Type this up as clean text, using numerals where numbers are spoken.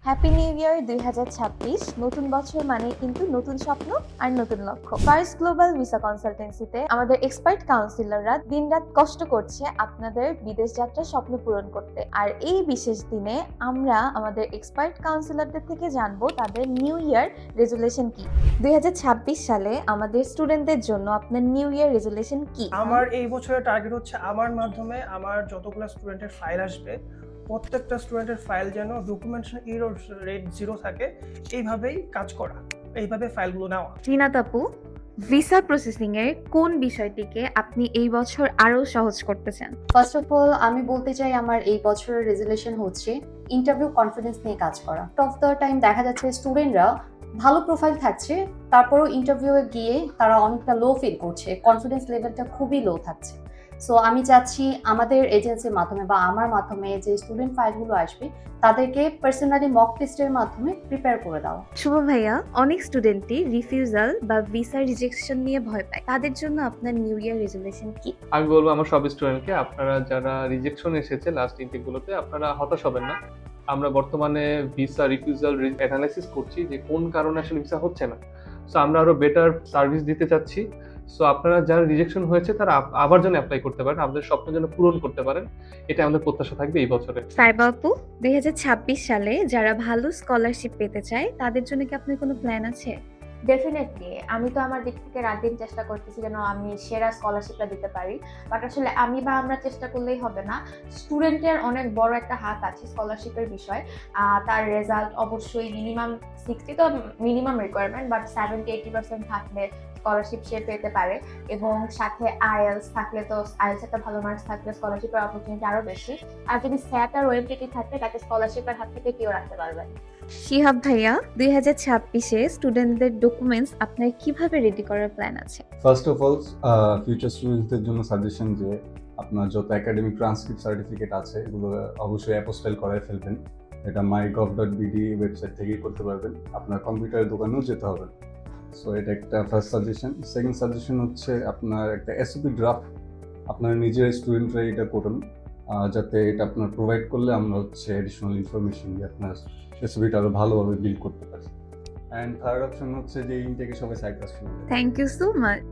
Happy new year 2026। নতুন বছর মানে কিন্তু নতুন স্বপ্ন আর নতুন লক্ষ্য। ফার্স্ট গ্লোবাল ভিসা কনসালটেন্সিতে আমাদের এক্সপার্ট কাউন্সিলররা দিনরাত কষ্ট করছে আপনাদের বিদেশ যাত্রার স্বপ্ন পূরণ করতে। আর এই বিশেষ দিনে আমরা আমাদের এক্সপার্ট কাউন্সিলরদের থেকে জানবো তাদের নিউ ইয়ার রেজুলেশন কি। 2026 সালে আমাদের স্টুডেন্টদের জন্য আপনার নিউ ইয়ার রেজুলেশন কি? আমার এই বছরের টার্গেট হচ্ছে আমার মাধ্যমে আমার যতগুলো স্টুডেন্টের ফাইল আসবে প্রত্যেকটা স্টুডেন্টের ফাইল যেন ডকুমেন্টেশন এরর রেট 0 থাকে, এইভাবেই কাজ করা, এইভাবে ফাইলগুলো নেওয়া। রিনাত আপু, ভিসা প্রসেসিং এর কোন বিষয়টিকে আপনি এই বছর আরো সহজ করতে চান? ফার্স্ট অফ অল আমি বলতে চাই আমার এই বছরের রেজুলেশন হচ্ছে ইন্টারভিউ কনফিডেন্স নিয়ে কাজ করা। অফ দ্য টাইম দেখা যাচ্ছে স্টুডেন্টরা ভালো প্রোফাইল থাকছে, তারপরও ইন্টারভিউয়ে গিয়ে তারা অনেকটা লো ফিল করছে, কনফিডেন্স লেভেলটা খুবই লো থাকছে। সো আমি চাচ্ছি আমাদের এজেন্সির মাধ্যমে বা আমার মাধ্যমে যে স্টুডেন্ট ফাইলগুলো আসবে তাদেরকে পার্সোনালি মক টেস্টের মাধ্যমে প্রিপেয়ার করে দেওয়া। শুভ ভাইয়া, অনেক স্টুডেন্টই রিফিউজাল বা ভিসা রিজেকশন নিয়ে ভয় পায়, তাদের জন্য আপনার নিউ ইয়ার রেজুলেশন কি? আমি বলবো আমার সব স্টুডেন্টকে, আপনারা যারা রিজেকশন এসেছে লাস্ট ইনটেকগুলোতে, আপনারা হতাশ হবেন না। আমরা বর্তমানে ভিসা রিফিউজাল অ্যানালাইসিস করছি যে কোন কারণে আসলে ভিসা হচ্ছে না। সো আমরা আরো বেটার সার্ভিস দিতে চাচ্ছি। সো আপনারা যারা রিজেকশন হয়েছে তারা আবার যেন অ্যাপ্লাই করতে পারেন, আপনাদের স্বপ্ন যেন পূরণ করতে পারেন, এটা আমাদের প্রত্যাশা থাকবে এই বছরে। সাইবা আপু, 2026 সালে যারা ভালো স্কলারশিপ পেতে চায় তাদের জন্য কি আপনার কোনো প্ল্যান আছে? ডেফিনেটলি আমি তো আমার দিক থেকে রাত দিন চেষ্টা করতেছি যেন আমি সেরা স্কলারশিপটা দিতে পারি। বাট আসলে আমি বা আমরা চেষ্টা করলেই হবে না, স্টুডেন্টের অনেক বড় একটা হাত আছে স্কলারশিপের বিষয়। তার রেজাল্ট অবশ্যই মিনিমাম 60 তো মিনিমাম রিকোয়ারমেন্ট, বাট 70-80% থাকলে স্কলারশিপ সে পেতে পারে। এবং সাথে আইএলস থাকলে তো আইএলস একটা ভালো মার্কস থাকলে স্কলারশিপের অপরচুনিটি আরো বেশি। আর যদি স্যাট আর ওএমটিটি থাকে তাকে স্কলারশিপের হাত থেকে কেউ রাখতে পারবে না। শিহাব ভাইয়া, 2026-এ স্টুডেন্টদের ডকুমেন্টস আপনার কিভাবে রেডি করার প্ল্যান আছে? ফার্স্ট অফ অল ফিউচার স্টুডেন্টসদের জন্য সাজেশন যে আপনার যত একাডেমিক ট্রান্সক্রিপ্ট সার্টিফিকেট আছে এগুলো অবশ্যই অ্যাপোস্টাইল করায় ফেলবেন। এটা mygov.bd ওয়েবসাইট থেকেই করতে পারবেন, আপনার কম্পিউটারের দোকানেও যেতে হবে না। সো এটা একটা ফার্স্ট সাজেশন। সেকেন্ড সাজেশন হচ্ছে আপনার একটা এসওপি ড্রাফট আপনার নিজের স্টুডেন্টরা এটা করুন, যাতে এটা আপনার প্রোভাইড করলে আমরা হচ্ছে এডিশনাল ইনফরমেশন দিয়ে আপনার এসওপিটা আরও ভালোভাবে বিল্ড করতে পারি। অ্যান্ড থার্ড অপশন হচ্ছে যে ইনটেকে সবাই Cyprus. Thank you so much.